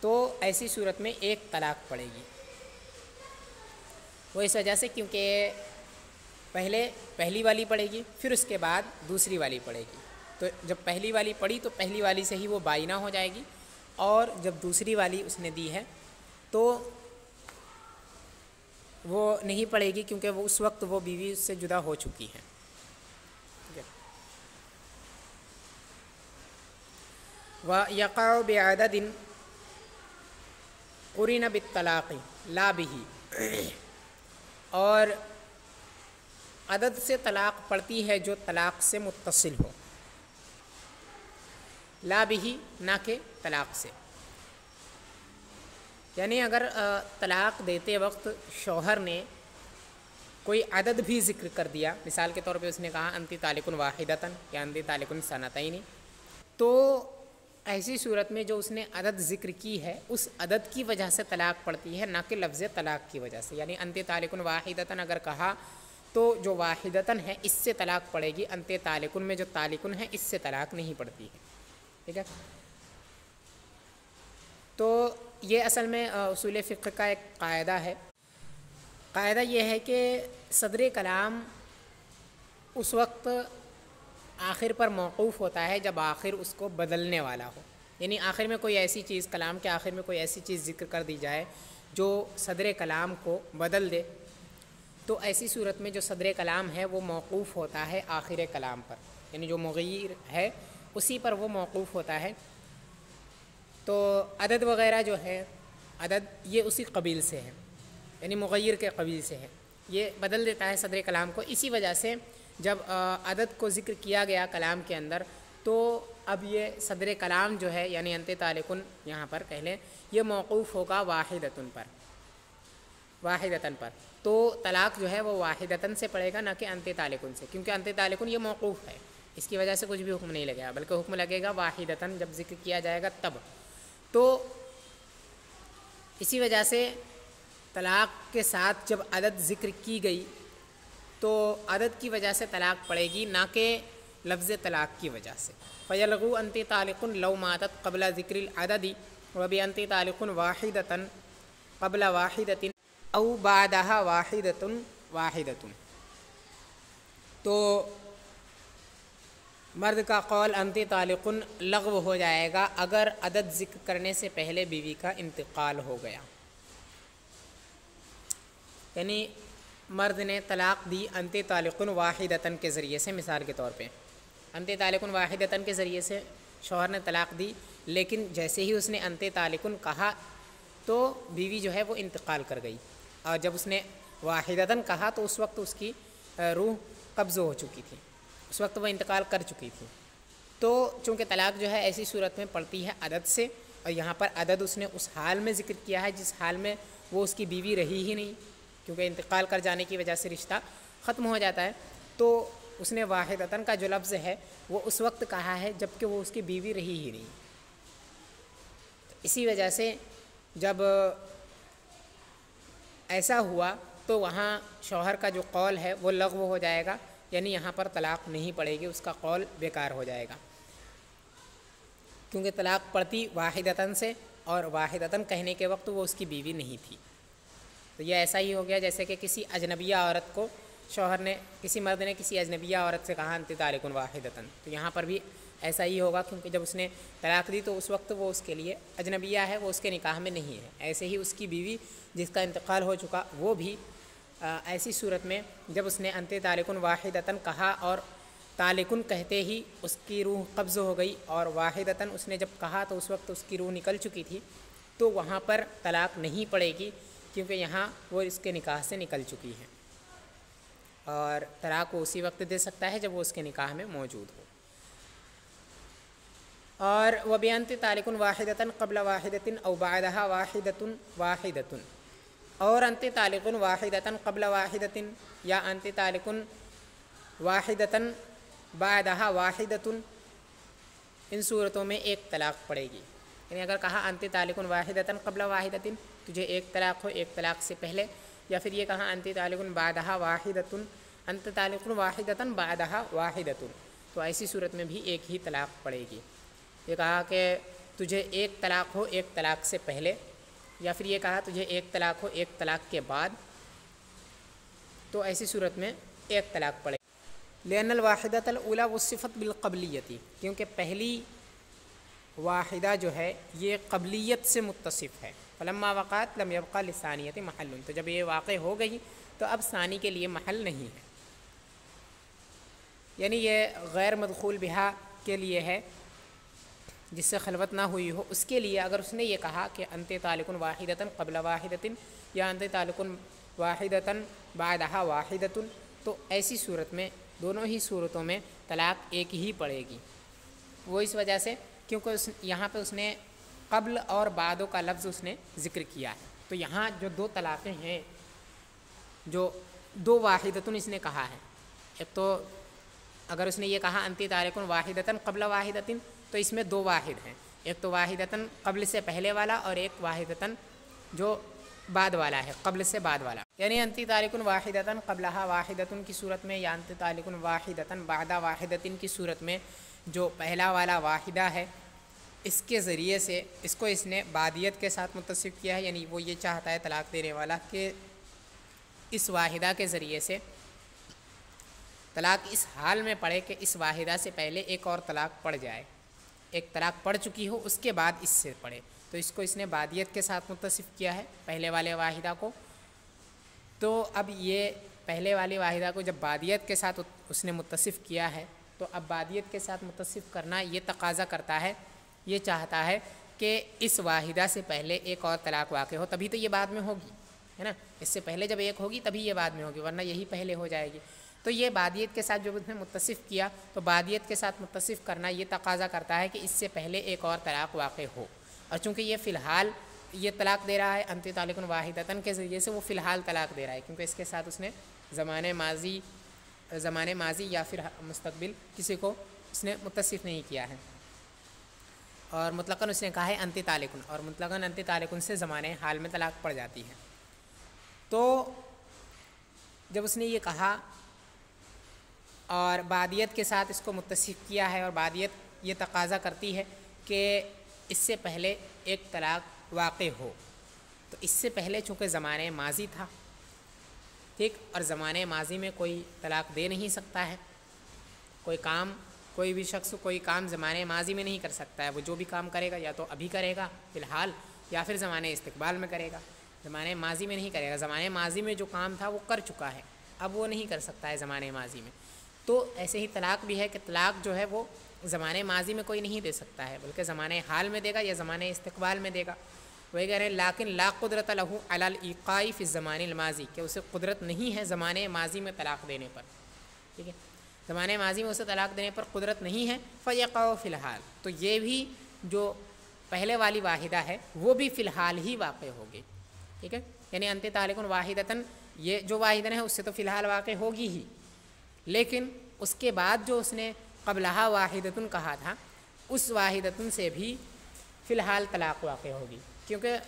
تو ایسی صورت میں ایک طلاق پڑے گی۔ وہ اس وجہ سے کیونکہ پہلی والی پڑے گی پھر اس کے بعد دوسری والی پڑے گی، تو جب پہلی والی پڑی تو پہلی والی سے ہی وہ بائنہ ہو جائے گی، اور جب دوسری والی اس نے دی ہے تو وہ نہیں پڑے گی، کیونکہ وہ اس وقت وہ بیوی اس سے جدا ہو چکی ہیں۔ وَيَقَعُ بِعَدَدٍ قُرِنَ بِالطَّلَاقِ لَا بِهِ، اور عدد سے طلاق پڑتی ہے جو طلاق سے متصل ہو، لا بِهِ نہ کہ طلاق سے، یعنی اگر طلاق دیتے وقت شوہر نے کوئی عدد بھی ذکر کر دیا، مثال کے طور پہ اس نے کہا انتی طالق واحدتاً یا انتی طالق سنتین، تو ایسی صورت میں جو اس نے عدد ذکر کی ہے اس عدد کی وجہ سے طلاق پڑتی ہے، نہ کہ لفظ طلاق کی وجہ سے، یعنی انتی طالق واحدتاً اگر کہا تو جو واحدتاً ہے اس سے طلاق پڑے گی، انتی طالق میں جو طالق ہے اس سے طلاق نہیں پڑتی ہے، ٹھیک ہے۔ تو یہ اصل میں اصول فقہ کا ایک قاعدہ ہے۔ قاعدہ یہ ہے کہ صدر کلام اس وقت آخر پر موقوف ہوتا ہے جب آخر اس کو بدلنے والا ہو، یعنی آخر میں کوئی ایسی چیز، کلام کے آخر میں کوئی ایسی چیز ذکر کر دی جائے جو صدر کلام کو بدل دے، تو ایسی صورت میں جو صدر کلام ہے وہ موقوف ہوتا ہے آخر کلام پر، یعنی جو مغیر ہے اسی پر وہ موقوف ہوتا ہے۔ تو عدد وغیرہ جو ہے، عدد یہ اسی قبیل سے ہے، یعنی مغیر کے قبیل سے ہے، یہ بدل دیتا ہے صدر کلام کو۔ اسی وجہ سے جب عدد کو ذکر کیا گیا کلام کے اندر تو اب یہ صدر کلام جو ہے یعنی انت طالقن یہاں پر کہہ لیں یہ موقوف ہوگا واحدتن پر، تو طلاق جو ہے وہ واحدتن سے پڑے گا نہ کہ انت طالقن سے، کیونکہ انت طالقن یہ موقوف ہے، اس کی وجہ سے کچھ بھی حکم نہیں لگے گا، بلکہ حکم لگے گا واحدتن جب ذکر کیا جائے گا تب۔ تو اسی وجہ سے طلاق کے ساتھ جب عدد ذکر کی گئی تو عدد کی وجہ سے طلاق پڑے گی نہ کہ لفظ طلاق کی وجہ سے۔ فَيَلْغُو أَنْتِ طَالِقٌ لَوْ مَاتَتْ قَبْلَ ذِكْرِ الْعَدَدِ وَبِأَنْتِ طَالِقٌ وَاحِدَةً قَبْلَ وَاحِدَةٍ أَوْ بَعْدَهَا وَاحِدَةٌ۔ تو مرد کا قول انت طالقن لغو ہو جائے گا اگر عدد ذکر کرنے سے پہلے بیوی کا انتقال ہو گیا، یعنی مرد نے طلاق دی انت طالقن واحدتن کے ذریعے سے، مثال کے طور پہ انت طالقن واحدتن کے ذریعے سے شوہر نے طلاق دی، لیکن جیسے ہی اس نے انت طالقن کہا تو بیوی جو ہے وہ انتقال کر گئی، اور جب اس نے واحدتن کہا تو اس وقت اس کی روح قبض ہو چکی تھی، اس وقت وہ انتقال کر چکی تھی۔ تو چونکہ طلاق جو ہے ایسی صورت میں پڑتی ہے عدد سے، اور یہاں پر عدد اس نے اس حال میں ذکر کیا ہے جس حال میں وہ اس کی بیوی رہی ہی نہیں، کیونکہ انتقال کر جانے کی وجہ سے رشتہ ختم ہو جاتا ہے، تو اس نے واحدتاً کا جو لفظ ہے وہ اس وقت کہا ہے جب کہ وہ اس کی بیوی رہی ہی نہیں۔ اسی وجہ سے جب ایسا ہوا تو وہاں شوہر کا جو قول ہے وہ لغو ہو جائے گا، یعنی یہاں پر طلاق نہیں پڑے گی، اس کا قول بیکار ہو جائے گا، کیونکہ طلاق پڑتی واحدتاً سے، اور واحدتاً کہنے کے وقت وہ اس کی بیوی نہیں تھی۔ تو یہ ایسا ہی ہو گیا جیسے کہ کسی اجنبیہ عورت کو شوہر نے، کسی مرد نے کسی اجنبیہ عورت سے کہا انت طالق واحدتاً، تو یہاں پر بھی ایسا ہی ہوگا، کیونکہ جب اس نے طلاق دی تو اس وقت وہ اس کے لیے اجنبیہ ہے، وہ اس کے نکاح میں نہیں ہے۔ ایسے ہی اس کی بیوی جس کا انتقال ہو چکا، وہ بھی ایسی صورت میں جب اس نے انت طالق واحدتاً کہا اور طالقن کہتے ہی اس کی روح قبض ہو گئی، اور واحدتاً اس نے جب کہا تو اس وقت اس کی روح نکل چکی تھی، تو وہاں پر طلاق نہیں پڑے گی، کیونکہ یہاں وہ اس کے نکاح سے نکل چکی ہے، اور طلاق وہ اسی وقت دے سکتا ہے جب وہ اس کے نکاح میں موجود ہو۔ اور وَبِأَنْتِ طَالِقٌ وَاحِدَةً قَبْلَ وَاحِدَةٍ أَوْ بَعْدَهَا وَاحِدَةٌ اور انت طالق واحدتاً قبل واحدۃ یا انت طالق واحدتاً بعدها واحدۃ، ان صورتوں میں ایک طلاق پڑے گی۔ یعنی اگر کہا انت طالق واحدتاً قبل واحدۃ، تجھے ایک طلاق ہو ایک طلاق سے پہلے، یا پھر یہ کہا انت طالق بعدها واحدۃ، انت طالق واحدتاً بعدها واحدۃ، تو ایسی صورت میں بھی ایک ہی طلاق پڑے گی۔ یہ کہا کہ تجھے ایک طلاق ہو ایک طلاق سے پہلے، یا پھر یہ کہا تجھے ایک طلاق ہو ایک طلاق کے بعد، تو ایسی صورت میں ایک طلاق پڑے۔ لأن الواحدۃ الاولی وصفت بالقبلیۃ، کیونکہ پہلی واحدہ جو ہے یہ قبلیت سے متصف ہے۔ فلما وقعت لم يبق للثانیۃ محل، تو جب یہ واقع ہو گئی تو اب ثانی کے لیے محل نہیں ہے، یعنی یہ غیر مدخول بہا کے لیے ہے، جس سے خلوت نہ ہوئی ہو، اس کے لیے اگر اس نے یہ کہا کہ انت طالق واحدتاً قبل واحدۃ یا انت طالق واحدتاً بعدها واحدۃ، تو ایسی صورت میں دونوں ہی صورتوں میں طلاق ایک ہی پڑے گی۔ وہ اس وجہ سے کیونکہ یہاں پہ اس نے قبل اور بعدوں کا لفظ اس نے ذکر کیا ہے، تو یہاں جو دو طلاقیں ہیں، جو دو واحدتن اس نے کہا ہے، ایک تو اگر اس نے یہ کہا انت طالق واحدتاً قبل واحدۃ، تو اس میں دو واحد ہیں، ایک تو واحدتاً قبل سے پہلے والا اور ایک واحدتاً جو بعد والا ہے، قبل سے بعد والا، یعنی انت طالق واحدتاً قبلها واحدۃ کی صورت میں، یا انت طالق واحدتاً بعد واحدۃ کی صورت میں جو پہلا والا واحدہ ہے، اس کے ذریعے سے اس کو اس نے بعدیت کے ساتھ متصف کیا ہے، یعنی وہ یہ چاہتا ہے طلاق دینے والا کہ اس واحدہ کے ذریعے سے طلاق اس حال میں پڑے کہ اس واحدہ سے پہلے ایک اور طلاق پڑ جائے، ایک طلاق پڑ چکی ہو اس کے بعد اس سے پڑے، تو اس کو اس نے بعدیت کے ساتھ متصف کیا ہے پہلے والے واحدہ کو۔ تو اب یہ پہلے والی واحدہ کو جب بعدیت کے ساتھ اس نے متصف کیا ہے، تو اب بعدیت کے ساتھ متصف کرنا یہ تقاضا کرتا ہے، یہ چاہتا ہے کہ اس واحدہ سے پہلے ایک اور طلاق واقع ہو، تبھی تو یہ بعد میں ہوگی، ہے نا، اس سے پہلے جب ایک ہوگی تبھی یہ بعد میں ہوگی، ورنہ یہی پہلے ہو جائے گی۔ تو یہ بعدیت کے ساتھ جب اس نے متصف کیا، تو بعدیت کے ساتھ متصف کرنا یہ تقاضا کرتا ہے کہ اس سے پہلے ایک اور طلاق واقع ہو، اور چونکہ یہ فی الحال یہ طلاق دے رہا ہے انت طالق واحدتاً کے ذریعے سے، وہ فی الحال طلاق دے رہا ہے، کیونکہ اس کے ساتھ اس نے زمانے ماضی یا پھر مستقبل کسی کو اس نے متصف نہیں کیا ہے، اور مطلقاً اس نے کہا ہے انت طالق، اور مطلقاً انت طالق سے زمانے حال میں طلاق پڑ جاتی ہے۔ تو جب اس نے یہ کہا اور بعدیت کے ساتھ اس کو متصف کیا ہے، اور بعدیت یہ تقاضا کرتی ہے کہ اس سے پہلے ایک طلاق واقع ہو، تو اس سے پہلے چونکہ زمانے ماضی تھا، ٹھیک، اور زمانے ماضی میں کوئی طلاق دے نہیں سکتا ہے، کوئی بھی شخص کوئی کام زمانے ماضی میں نہیں کر سکتا ہے، وہ جو بھی کام کرے گا یا تو ابھی کرے گا فی الحال، یا پھر زمانے استقبال میں کرے گا، زمانے ماضی میں نہیں کرے گا۔ زمانے ماضی میں جو کام تھا وہ کر چکا ہے، اب وہ نہیں کر سکتا ہے زمانے ماضی میں۔ تو ایسے ہی طلاق بھی ہے کہ طلاق جو ہے وہ زمانے ماضی میں کوئی نہیں دے سکتا ہے، بلکہ زمانے حال میں دے گا یا زمانے استقبال میں دے گا۔ وہی کہہ رہے ہیں لیکن لا قدرت لہ علی الایقاء فی الزمان الماضی، کہ اسے قدرت نہیں ہے زمانے ماضی میں طلاق دینے پر، ٹھیک ہے، زمانے ماضی میں اسے طلاق دینے پر قدرت نہیں ہے، فیقع فی الحال، تو یہ بھی جو پہلے والی واحدہ ہے وہ بھی فی الحال ہی واقع ہوگی، ٹھیک ہے۔ یعنی انت طالقن واحدتن یہ جو واحدن ہے اس سے تو فی الحال واقع ہوگی ہی، لیکن اس کے بعد جو اس نے قبلہا واحدتن کہا تھا اس واحدتن سے بھی فی الحال طلاق واقع ہوگی، کیونکہ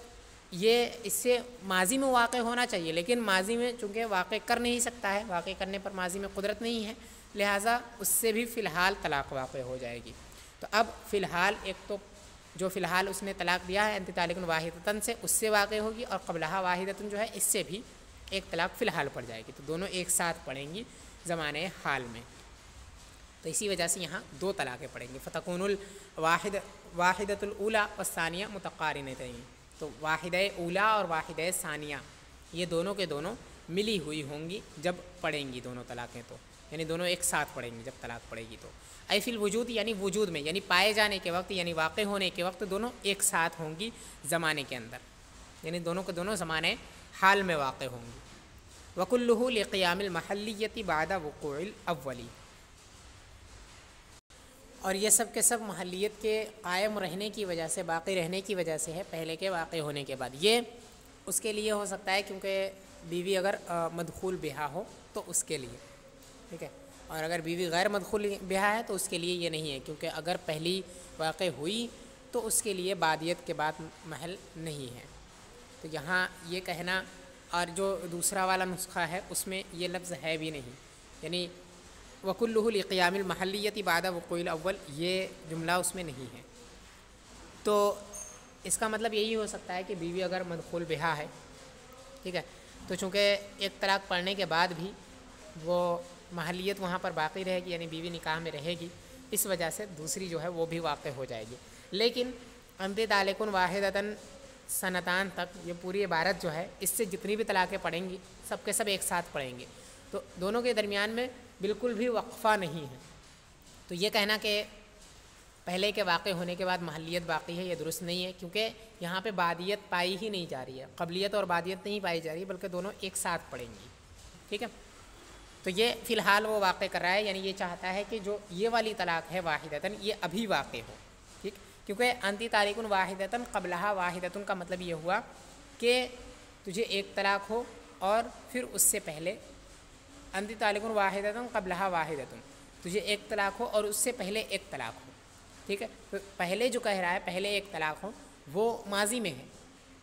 یہ اس سے ماضی میں واقع ہونا چاہیے، لیکن ماضی میں چونکہ واقع کر نہیں سکتا ہے، واقع کرنے پر ماضی میں قدرت نہیں ہے، لہٰذا اس سے بھی فی الحال طلاق واقع ہو جائے گی۔ تو اب فی الحال ایک تو جو فی الحال اس نے طلاق دیا ہے انت طالقن واحدتن سے، اس سے واقع ہوگی، اور قبلہا واحدتن جو ہے اس سے بھی ایک طلاق فی الحال پڑ جائے گی، تو دونوں ایک ساتھ پڑیں گی زمانے حال میں، تو اسی وجہ سے یہاں دو طلاقیں پڑیں گی۔ فتکون واحدۃ الاولیٰ والثانیہ متقارنتین، تو واحدہ اولیٰ اور واحدہ ثانیہ یہ دونوں کے دونوں ملی ہوئی ہوں گی جب پڑیں گی دونوں طلاقیں، تو یعنی دونوں ایک ساتھ پڑیں گی جب طلاق پڑے گی، تو ای فی الوجود یعنی وجود میں، یعنی پائے جانے کے وقت، یعنی واقع ہونے کے وقت دونوں ایک ساتھ ہوں گی زمانے کے اندر، یعنی دونوں کے دونوں زمانے حال میں واقع ہوں گی۔ وکلہ لقیام المحلیۃ بعد وقوع الاولی، اور یہ سب کے سب محلیت کے قائم رہنے کی وجہ سے، باقی رہنے کی وجہ سے ہے، پہلے کے واقع ہونے کے بعد۔ یہ اس کے لیے ہو سکتا ہے کیونکہ بیوی اگر مدخول بہا ہو تو اس کے لیے، ٹھیک ہے، اور اگر بیوی غیر مدخول بہا ہے تو اس کے لیے یہ نہیں ہے، کیونکہ اگر پہلی واقع ہوئی تو اس کے لیے بعدیت کے بعد محل نہیں ہے۔ تو یہاں یہ کہنا، اور جو دوسرا والا نسخہ ہے اس میں یہ لفظ ہے بھی نہیں، یعنی وَكُلُّهُ لِقِيَامِ الْمَحَلِّيَّةِ بَعْدَ وُقُوعِ الْأَوَّلِ، یہ جملہ اس میں نہیں ہے۔ تو اس کا مطلب یہی ہو سکتا ہے کہ بیوی اگر مدخول بہا ہے، ٹھیک ہے، تو چونکہ ایک طلاق پڑھنے کے بعد بھی وہ محلیت وہاں پر باقی رہے گی، یعنی بیوی نکاح میں رہے گی، اس وجہ سے دوسری جو ہے وہ بھی واقع ہو جائے گی۔ لیکن انت طالقن واحدتن سنتان تک یہ پوری عبارت جو ہے اس سے جتنی بھی طلاقیں پڑیں گی سب کے سب ایک ساتھ پڑیں گے، تو دونوں کے درمیان میں بالکل بھی وقفہ نہیں ہے۔ تو یہ کہنا کہ پہلے کے واقع ہونے کے بعد محلیت باقی ہے یہ درست نہیں ہے، کیونکہ یہاں پہ بعدیت پائی ہی نہیں جا رہی ہے، قبلیت اور بعدیت نہیں پائی جا رہی، بلکہ دونوں ایک ساتھ پڑیں گی، ٹھیک ہے۔ تو یہ فی الحال وہ واقع کر رہا ہے، یعنی یہ چاہتا ہے کہ جو یہ والی طلاق ہے واحدتن یہ ابھی واقع ہو، ٹھیک، کیونکہ انتی طالقن واحدتن قبلہا واحدتن کا مطلب یہ ہوا کہ تجھے ایک طلاق ہو اور پھر اس سے پہلے انتی طالقن واحدتن قبلہا واحدتن، تجھے ایک طلاق ہو اور اس سے پہلے ایک طلاق ہو، ٹھیک ہے۔ تو پہلے جو کہہ رہا ہے پہلے ایک طلاق ہو وہ ماضی میں ہے،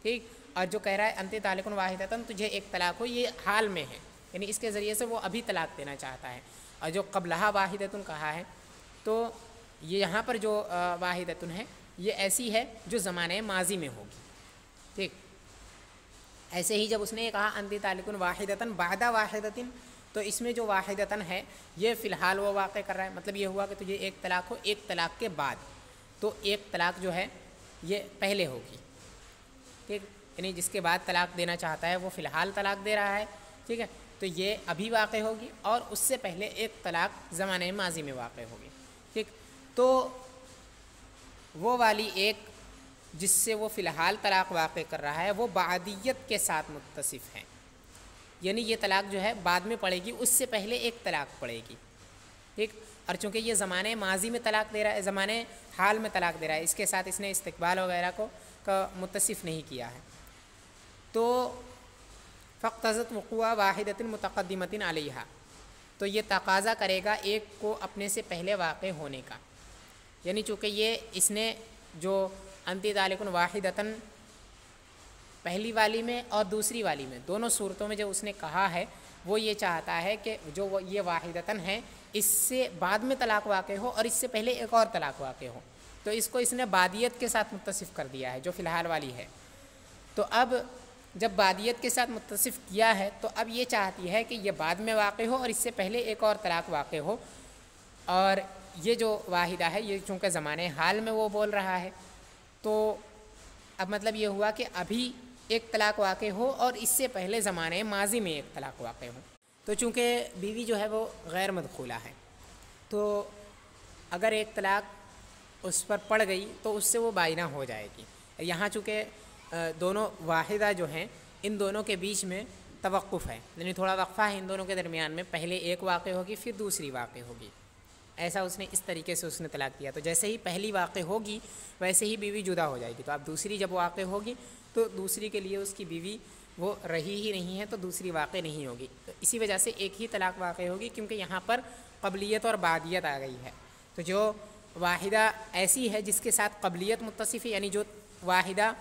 ٹھیک، اور جو کہہ رہا ہے انتی طالقن واحدتن تجھے ایک طلاق ہو یہ حال میں ہے، یعنی اس کے ذریعے سے وہ ابھی طلاق دینا چاہتا ہے۔ اور جو قبلہا واحدتن کہا ہے تو یہ یہاں پر جو واحدتن ہے یہ ایسی ہے جو زمانے ماضی میں ہوگی، ٹھیک۔ ایسے ہی جب اس نے کہا انتی طالقن واحدتن بعد واحدتن، تو اس میں جو واحدتن ہے یہ فی الحال وہ واقع کر رہا ہے، مطلب یہ ہوا کہ تجھے ایک طلاق ہو ایک طلاق کے بعد، تو ایک طلاق جو ہے یہ پہلے ہوگی، ٹھیک، یعنی جس کے بعد طلاق دینا چاہتا ہے وہ فی الحال طلاق دے رہا ہے، ٹھیک ہے، تو یہ ابھی واقع ہوگی، اور اس سے پہلے ایک طلاق زمانے ماضی میں واقع ہوگی، ٹھیک۔ تو وہ والی ایک جس سے وہ فی الحال طلاق واقع کر رہا ہے وہ بعدیت کے ساتھ متصف ہے، یعنی یہ طلاق جو ہے بعد میں پڑے گی، اس سے پہلے ایک طلاق پڑے گی، ٹھیک، اور چونکہ یہ زمانے ماضی میں طلاق دے رہا ہے، زمانے حال میں طلاق دے رہا ہے، اس کے ساتھ اس نے استقبال وغیرہ کو متصف نہیں کیا ہے، تو فاقتضت وقوع واحدۃ متقدمۃ علیہا، تو یہ تقاضا کرے گا ایک کو اپنے سے پہلے واقع ہونے کا، یعنی چونکہ یہ اس نے جو انتی طالقن واحدتن پہلی والی میں اور دوسری والی میں دونوں صورتوں میں جو اس نے کہا ہے وہ یہ چاہتا ہے کہ جو یہ واحدتن ہے اس سے بعد میں طلاق واقع ہو اور اس سے پہلے ایک اور طلاق واقع ہو، تو اس کو اس نے بعدیت کے ساتھ متصف کر دیا ہے جو فی الحال والی ہے۔ تو اب جب بعدیت کے ساتھ متصف کیا ہے تو اب یہ چاہتی ہے کہ یہ بعد میں واقع ہو اور اس سے پہلے ایک اور طلاق واقع ہو، اور یہ جو واحدہ ہے یہ چونکہ زمانے حال میں وہ بول رہا ہے، تو اب مطلب یہ ہوا کہ ابھی ایک طلاق واقع ہو اور اس سے پہلے زمانے ماضی میں ایک طلاق واقع ہو۔ تو چونکہ بیوی جو ہے وہ غیر مدخولہ ہے، تو اگر ایک طلاق اس پر پڑ گئی تو اس سے وہ بائنہ ہو جائے گی۔ یہاں چونکہ دونوں واحدہ جو ہیں ان دونوں کے بیچ میں توقف ہے، یعنی تھوڑا وقفہ ہے ان دونوں کے درمیان میں، پہلے ایک واقع ہوگی پھر دوسری واقع ہوگی، ایسا اس نے اس طریقے سے اس نے طلاق دیا۔ تو جیسے ہی پہلی واقع ہوگی ویسے ہی بیوی جدا ہو جائے گی، تو اب دوسری جب واقع ہوگی تو دوسری کے لیے اس کی بیوی وہ رہی ہی نہیں ہے تو دوسری واقع نہیں ہوگی. تو اسی وجہ سے ایک ہی طلاق واقع ہوگی کیونکہ یہاں پر قبلیت اور بعدیت آ گئی ہے. تو جو واحدہ ایسی ہے جس کے ساتھ قبلیت متصف ہے، یعنی جو واحدہ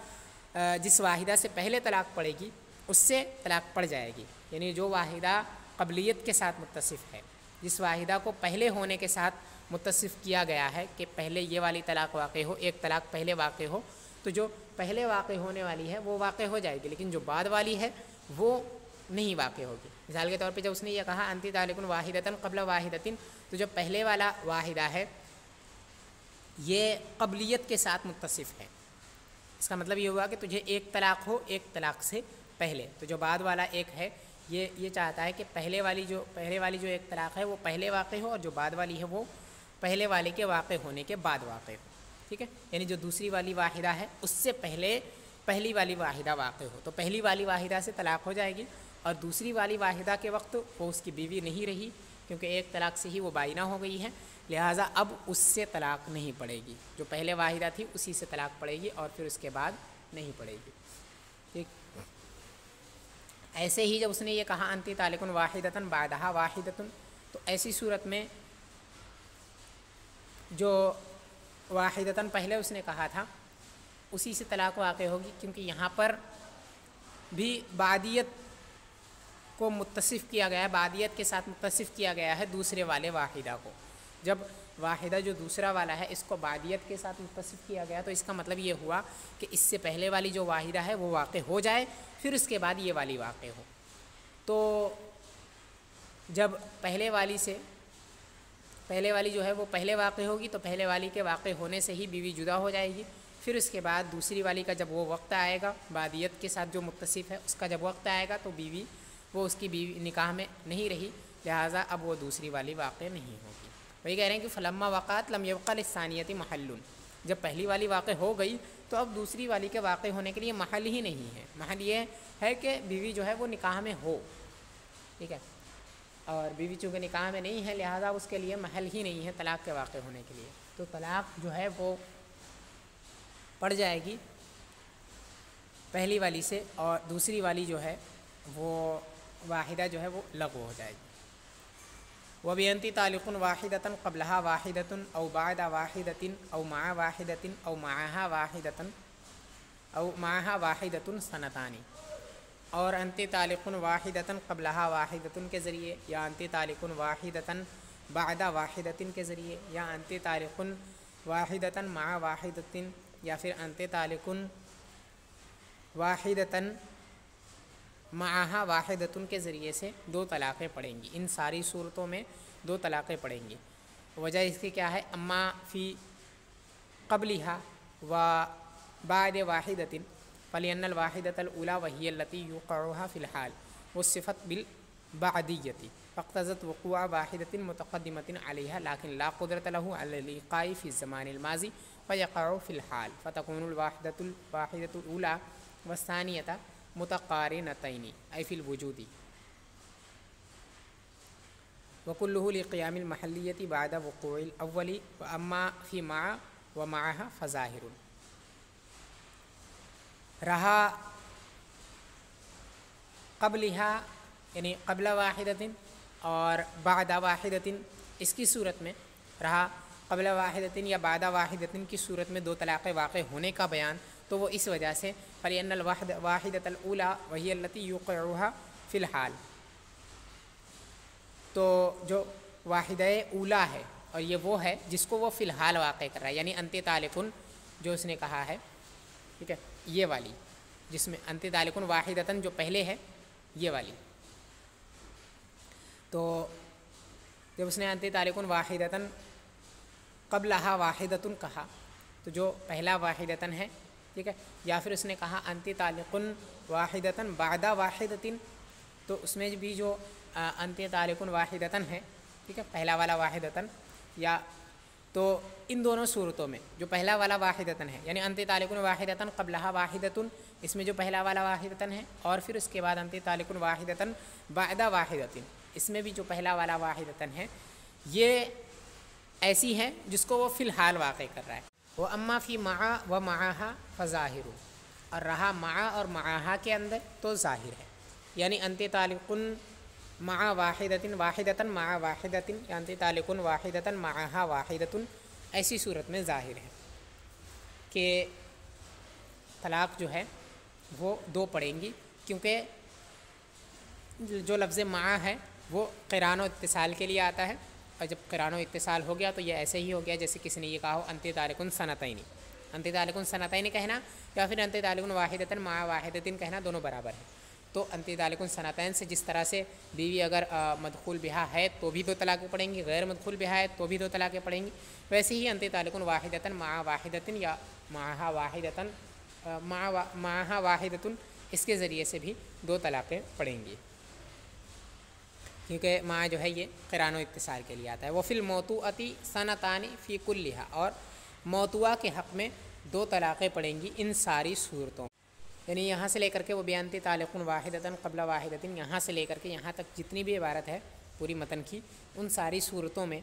جس واحدہ سے پہلے طلاق پڑے گی اس سے طلاق پڑ جائے گی. یعنی جو واحدہ قبلیت کے ساتھ متصف ہے، جس واحدہ کو پہلے ہونے کے ساتھ متصف کیا گیا ہے کہ پہلے یہ والی طلاق واقع ہو، ایک طلاق پہلے واقع ہو، تو جو پہلے واقع ہونے والی ہے وہ واقع ہو جائے گی، لیکن جو بعد والی ہے وہ نہیں واقع ہوگی. مثال کے طور پہ جب اس نے یہ کہا انتی طالق واحدۃ قبل واحدۃ، تو جو پہلے والا واحدہ ہے یہ قبلیت کے ساتھ متصف ہے. اس کا مطلب یہ ہوا کہ تجھے ایک طلاق ہو ایک طلاق سے پہلے. تو جو بعد والا ایک ہے یہ چاہتا ہے کہ پہلے والی جو ایک طلاق ہے وہ پہلے واقع ہو، اور جو بعد والی ہے وہ پہلے والے کے واقع ہونے کے بعد واقع ہو. ٹھیک ہے، یعنی جو دوسری والی واحدہ ہے اس سے پہلے پہلی والی واحدہ واقع ہو، تو پہلی والی واحدہ سے طلاق ہو جائے گی، اور دوسری والی واحدہ کے وقت وہ اس کی بیوی نہیں رہی کیونکہ ایک طلاق سے ہی وہ بائنہ ہو گئی ہے، لہٰذا اب اس سے طلاق نہیں پڑے گی. جو پہلے واحدہ تھی اسی سے طلاق پڑے گی اور پھر اس کے بعد نہیں پڑے گی. ٹھیک، ایسے ہی جب اس نے یہ کہا انتی طالق واحدۃ بعدہا واحدۃ، تو ایسی صورت میں جو واحدۃ پہلے اس نے کہا تھا اسی سے طلاق واقع ہوگی، کیونکہ یہاں پر بھی بعدیت کو متصف کیا گیا ہے، بعدیت کے ساتھ متصف کیا گیا ہے دوسرے والے واحدہ کو. جب واحدہ جو دوسرا والا ہے اس کو بعدیت کے ساتھ متصف کیا گیا تو اس کا مطلب یہ ہوا کہ اس سے پہلے والی جو واحدہ ہے وہ واقع ہو جائے، پھر اس کے بعد یہ والی واقع ہو. تو جب پہلے والی جو ہے وہ پہلے واقع ہوگی تو پہلے والی کے واقع ہونے سے ہی بیوی جدا ہو جائے گی. پھر اس کے بعد دوسری والی کا جب وہ وقت آئے گا، بعدیت کے ساتھ جو متصف ہے اس کا جب وقت آئے گا تو وہ اس کی بیوی نکاح میں نہیں رہی، لہٰذا اب وہ دوسری والی واقع نہیں ہوگی. وہی کہہ رہے ہیں کہ فلما وقعت لم يبق للثانیۃ محل، جب پہلی والی واقع ہو گئی تو اب دوسری والی کے واقع ہونے کے لیے محل ہی نہیں ہے. محل یہ ہے کہ بیوی جو ہے وہ نکاح میں ہو. ٹھیک ہے، اور بیوی چونکہ نکاح میں نہیں ہے لہٰذا اس کے لیے محل ہی نہیں ہے طلاق کے واقع ہونے کے لیے. تو طلاق جو ہے وہ پڑ جائے گی پہلی والی سے، اور دوسری والی جو ہے وہ واحدہ جو ہے وہ لغو ہو جائے گی. وَبِأَنْتِ طَالِقٌ وَاحِدَةً قَبْلَهَا وَاحِدَةٌ أَوْ بَعْدَ وَاحِدَةٍ أَوْ مَعَ وَاحِدَةٍ أَوْ مَعَهَا وَاحِدَةٌ سَنَتَانِ. اور انتی طالق واحدۃ قبلہا واحدۃ کے ذریعے، یا انتی طالق واحدۃ بعد واحدۃ کے ذریعے، یا انتی طالق واحدۃ مع واحدۃ، یا پھر انتی طالق واحدۃ معہا واحدۃ کے ذریعے سے دو طلاقیں پڑیں گی. ان ساری صورتوں میں دو طلاقیں پڑیں گی. وجہ اس کی کیا ہے؟ اما فی قبلہا و بعد واحدۃ فلأن الواحدۃ الاولی وہی التی یوقعها فی الحال والصفت بالبعدیۃ فاقتضت وقوع واحدۃ متقدمۃ علیہا لیکن لا قدرت له علی الایقاع فی الزمان الماضی فیقع فی الحال فتکون الواحدۃ الاولی والثانیۃ متقارنتین ای فی الوجود وکلہ لقیام المحلیۃ بعد وقوع الاول واما فی مع ومعها فظاہر. رہا قبلہا یعنی قبل واحدۃ اور بعد واحدۃ، اس کی صورت میں رہا قبل واحدۃ یا بعد واحدۃ کی صورت میں دو طلاقیں واقع ہونے کا بیان، تو وہ اس وجہ سے فلأن الواحدۃ الاولی وہی التی یوقعها فی الحال، تو جو واحدہ اولی ہے اور یہ وہ ہے جس کو وہ فی الحال واقع کر رہا ہے، یعنی انتی طالق جو اس نے کہا ہے، ٹھیک ہے، یہ والی جس میں انتی طالق واحدۃ جو پہلے ہے یہ والی. تو جب اس نے انتی طالق واحدۃ قبلہا واحدۃ کہا تو جو پہلا واحدۃ ہے، ٹھیک ہے، یا پھر اس نے کہا انتی طالق واحدۃ بعد واحدۃ، تو اس میں بھی جو انتی طالق واحدۃ ہے، ٹھیک ہے، پہلا والا واحدۃ، یا تو ان دونوں صورتوں میں جو پہلا والا واحدۃ ہے یعنی انتی طالق واحدۃ قبلہا واحدۃ، اس میں جو پہلا والا واحدۃ ہے، اور پھر اس کے بعد انتی طالق واحدۃ بعد واحدۃ، اس میں بھی جو پہلا والا واحدۃ ہے یہ ایسی ہے جس کو وہ فی الحال واقع کر رہا ہے. وہ اما فی مع و معہا فظاہر، اور رہا مع اور معہا کے اندر تو ظاہر ہے، یعنی انت طالقن مع واحدتن واحدتن مع واحدتن یا انت طالقن واحدتن معہا واحدتن، ایسی صورت میں ظاہر ہے کہ طلاق جو ہے وہ دو پڑیں گی، کیونکہ جو لفظ مع ہے وہ قران و اتصال کے لیے آتا ہے، اور جب قران و اتصال ہو گیا تو یہ ایسے ہی ہو گیا جیسے کسی نے یہ کہا ہو انت طالقن سنتین، انت طالقن سنتین کہنا یا پھر انت طالقن واحدتن مع واحدتن کہنا، دونوں برابر ہیں۔ تو انت طالقن سنتین سے جس طرح سے بیوی اگر مدخول بہا ہے تو بھی دو طلاقیں پڑیں گی، غیر مدخول بہا ہے تو بھی دو طلاقیں پڑیں گی، ویسے ہی انت طالقن واحدتن مع واحدتن یا معہا واحدتن معہا واحدتن، اس کے ذریعے سے بھی دو طلاقیں پڑیں گی، کیونکہ مع جو ہے یہ قران و اتصال کے لیے آتا ہے۔ وہ فی الموطوءۃ سنتان فی کلھا، اور موطوعہ کے حق میں دو طلاقیں پڑیں گی ان ساری صورتوں، یعنی یہاں سے لے کر کے وہ بیانتی طالقن واحدتن قبل واحدتن، یہاں سے لے کر کے یہاں تک جتنی بھی عبارت ہے پوری متن کی، ان ساری صورتوں میں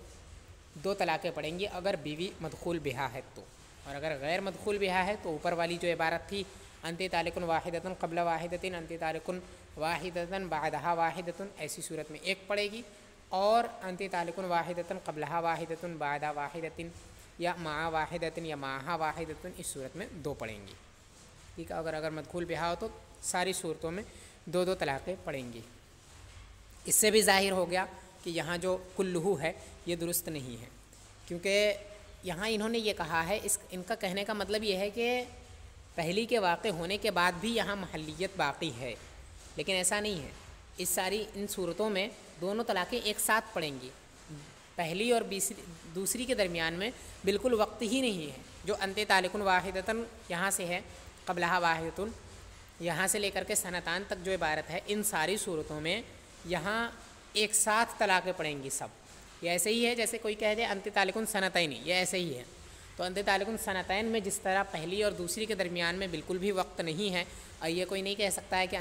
دو طلاقیں پڑیں گی اگر بیوی مدخول بہا ہے تو، اور اگر غیر مدخول بہا ہے تو اوپر والی جو عبارت تھی انت طالقن واحدتن قبل واحدتن انت طالقن واحدتن بعدہا واحدتن، ایسی صورت میں ایک پڑے گی، اور انت طالقن واحدتن قبلہا واحدتن بعدہا واحدتن یا مع واحدتن یا معہا واحدتن، اس صورت میں دو پڑیں گی، ٹھیک ہے۔ اگر مدخول بہا ہو تو ساری صورتوں میں دو دو طلاقیں پڑیں گی۔ اس سے بھی ظاہر ہو گیا کہ یہاں جو کلہ ہے یہ درست نہیں ہے، کیونکہ یہاں انہوں نے یہ کہا ہے، ان کا کہنے کا مطلب یہ ہے کہ پہلی کے واقع ہونے کے بعد بھی یہاں محلیت باقی ہے، لیکن ایسا نہیں ہے، ان صورتوں میں دونوں طلاقیں ایک ساتھ پڑیں گی، پہلی اور دوسری کے درمیان میں بالکل وقت ہی نہیں ہے، جو انت طالقن واحدتن یہاں سے ہے قبلہا واحدتن، یہاں سے لے کر کے سنتان تک جو عبارت ہے، ان ساری صورتوں میں یہاں ایک ساتھ طلاقیں پڑیں گی سب، یہ ایسے ہی ہے جیسے کوئی کہہ دے انت طالقن سنتین، یہ ایسے ہی ہے۔ تو انت طالقن سنتین میں جس طرح پہلی اور دوسری کے درمیان میں بالکل بھی وقت نہیں ہے، اور یہ کوئی نہیں کہہ سکتا ہے کہ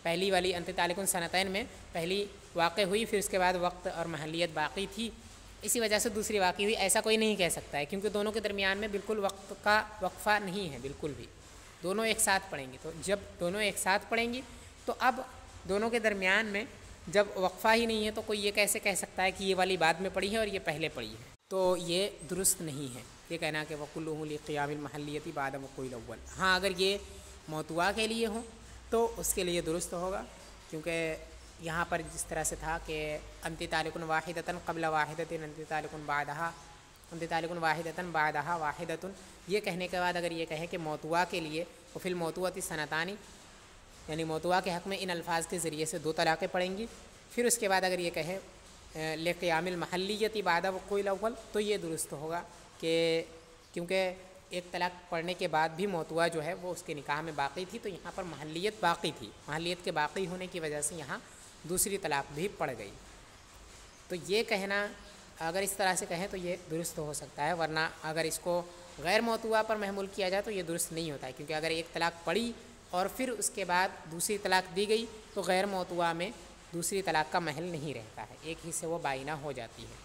پہلی والی انت طالقن سنتین میں پہلی واقع ہوئی پھر اس کے بعد وقت اور محلیت باقی تھی، اسی وجہ سے دوسری واقع ہوئی، ایسا کوئی نہیں کہہ سکتا ہے، کیونکہ دونوں کے درمیان میں بالکل وقت کا وقفہ نہیں ہے بالکل بھی، دونوں ایک ساتھ پڑیں گی۔ تو جب دونوں ایک ساتھ پڑیں گی تو اب دونوں کے درمیان میں جب وقفہ ہی نہیں ہے تو کوئی یہ کیسے کہہ سکتا ہے کہ یہ والی بعد میں پڑھی ہے اور یہ پہلے پڑھی ہے، تو یہ درست نہیں ہے یہ کہنا کہ وَكُلُّهُ لِقِيَامِ الْمَحَلِّيَّةِ بَعْدَ وُقُوعِ الْأَوَّلِ۔ ہاں اگر یہ موطوعہ کے لیے ہوں تو اس کے لیے درست ہوگا، کیونکہ یہاں پر جس طرح سے تھا کہ انت طالقن واحدتن قبل واحدتن انت طالقن بعدہا انت طالقن واحدتن بعدہا واحدتن، یہ کہنے کے بعد اگر یہ کہے کہ موطوعہ کے لیے وفی الموطوعۃ سنتان، یعنی موطوعہ کے حق میں ان الفاظ کے ذریعے سے دو طلاقیں پڑیں گی، پھر اس کے بعد اگر یہ کہے لقیام المحلیۃ بعد وقوع الاول، تو یہ درست ہوگا کہ کیونکہ ایک طلاق پڑھنے کے بعد بھی موطوعہ جو ہے وہ اس کے نکاح میں باقی تھی، تو یہاں پر محلیت باقی تھی، محلیت کے باقی ہونے کی وجہ سے یہاں دوسری طلاق بھی پڑ گئی۔ تو یہ کہنا اگر اس طرح سے کہیں تو یہ درست ہو سکتا ہے، ورنہ اگر اس کو غیر موطوعہ پر محمول کیا جائے تو یہ درست نہیں ہوتا ہے، کیونکہ اگر ایک طلاق پڑی اور پھر اس کے بعد دوسری طلاق دی گئی تو غیر موطوعہ میں دوسری طلاق کا محل نہیں رہتا ہے، ایک ہی سے وہ بائنہ ہو جاتی ہے۔